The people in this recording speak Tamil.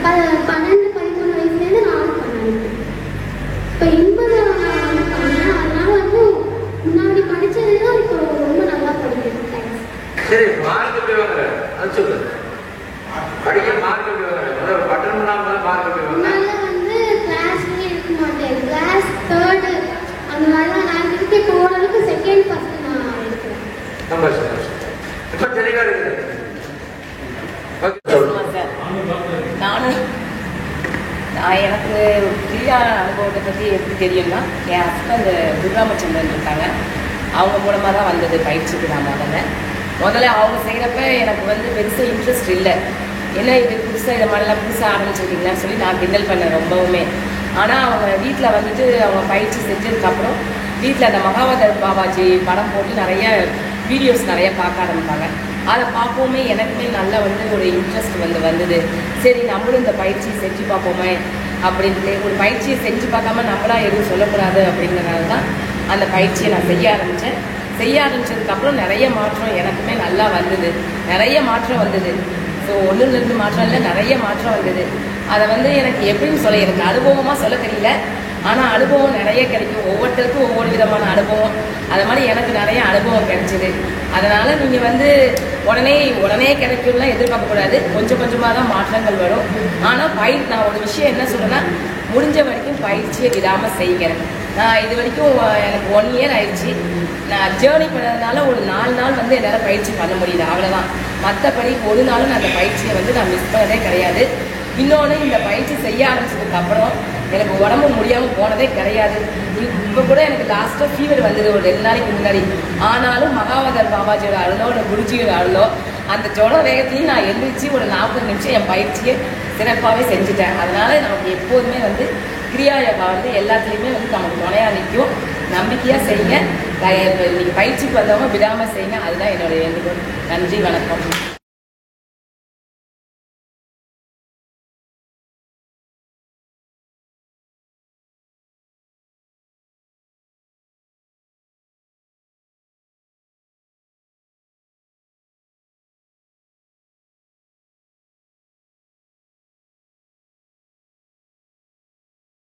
12 13 வயசுலேருந்து நானும் பண்ணேன். இப்போ 80 பண்ணேன். அதனால வந்து முன்னாடி படித்ததுன்னா இப்போ ரொம்ப நல்லா படிக்கிறேன். சரி, மார்க் எப்படி வாங்குற? அது சொல்லு. படிக்க மார்க் எப்படி வாங்குற? பட்டன் பண்ணாமல் மார்க் எப்படி வாங்குற? அதனால வந்து கிளாஸ்லேயே இருக்க மாட்டேன். கிளாஸ் 3rd அந்த மாதிரிலாம் நான் இருக்கே. இப்போ ஓரளவுக்கு 2nd 1st நான் எடுக்கிறேன். ரொம்ப சந்தோஷம். இப்போ தெளிவாக இருக்குது. எனக்கு பிரியா அனுபவத்தை பற்றி எப்படி தெரியும்னா, என் ஹஸ்பண்ட் துர்ராமச்சந்திரன் இருக்காங்க, அவங்க மூலமாக தான் வந்தது பயிற்சிக்கு. நான் முதல்ல அவங்க செய்கிறப்ப எனக்கு வந்து பெருசாக இன்ட்ரெஸ்ட் இல்லை. ஏன்னா இது புதுசாக இதை மாதிரிலாம் புதுசாக ஆரம்பிச்சிருக்கீங்கன்னு சொல்லி நான் கிண்டல் பண்ணேன் ரொம்பவுமே. ஆனால் அவங்க வீட்டில் வந்துட்டு அவங்க பயிற்சி செஞ்சதுக்கப்புறம் வீட்டில் அந்த மகாவதர் பாபாஜி படம் போட்டு நிறைய வீடியோஸ் நிறைய பார்க்க ஆரம்பிப்பாங்க. அதை பார்ப்போமே எனக்குமே நல்லா வந்து ஒரு இன்ட்ரெஸ்ட் வந்தது. சரி, நம்மளும் இந்த பயிற்சியை செஞ்சு பார்ப்போமே அப்படின்ட்டு, ஒரு பயிற்சியை செஞ்சு பார்க்காம நம்மளாம் எதுவும் சொல்லக்கூடாது அப்படிங்கிறனால தான் அந்த பயிற்சியை நான் செய்ய ஆரம்பித்தேன். செய்ய ஆரம்பித்ததுக்கப்புறம் நிறைய மாற்றம் எனக்குமே நல்லா வந்தது. நிறைய மாற்றம் வந்தது. ஸோ 1-2 மாற்றம் இல்லை, நிறைய மாற்றம் வந்தது. அதை வந்து எனக்கு எப்படின்னு சொல்ல, எனக்கு அனுபவமாக சொல்ல தெரியல. ஆனால் அனுபவம் நிறைய கிடைக்கும். ஒவ்வொருத்தருக்கும் ஒவ்வொரு விதமான அனுபவம். அது மாதிரி எனக்கு நிறைய அனுபவம் கிடைச்சிது. அதனால் நீங்கள் வந்து உடனே கிடைக்கும்லாம் எதிர்பார்க்கக்கூடாது. கொஞ்சம் கொஞ்சமாக தான் மாற்றங்கள் வரும். ஆனால் நான் ஒரு விஷயம் என்ன சொல்கிறேன்னா, முடிஞ்ச வரைக்கும் பயிற்சியை விடாமல் செய்கிறேன். நான் இது வரைக்கும் எனக்கு 1 year ஆயிடுச்சு. நான் ஜேர்னி பண்ணதுனால ஒரு 4 நாள் வந்து என்னால் பயிற்சி பண்ண முடியுது, அவ்வளோதான். மற்றபடி ஒரு நாளும் நான் அந்த பயிற்சியை வந்து நான் மிஸ் பண்ணதே கிடையாது. இன்னொன்று, இந்த பயிற்சி செய்ய ஆரம்பிச்சதுக்கப்புறம் எனக்கு உடம்பு முடியாமல் போனதே கிடையாது. இப்போ கூட எனக்கு லாஸ்ட்டாக ஃபீவர் வந்தது ஒரு 2 நாளைக்கு முன்னாடி. ஆனாலும் மகாவதர் பாபாஜியோட அருளோ இல்லை குருஜியோட அருளோ அந்த ஜொட வேகத்தையும் நான் எழுந்திரிச்சு ஒரு 40 நிமிஷம் என் பயிற்சியை சிறப்பாகவே செஞ்சுட்டேன். அதனால் நமக்கு எப்போதுமே வந்து கிரியா யோகா வந்து எல்லாத்துலேயுமே வந்து நமக்கு துணையாக நிற்கும். நம்பிக்கையாக செய்யுங்க. இன்னைக்கு பயிற்சிக்கு வந்தவங்க விடாமல் செய்யுங்க. அதுதான் என்னுடைய வேண்டுகோள். நன்றி, வணக்கம்.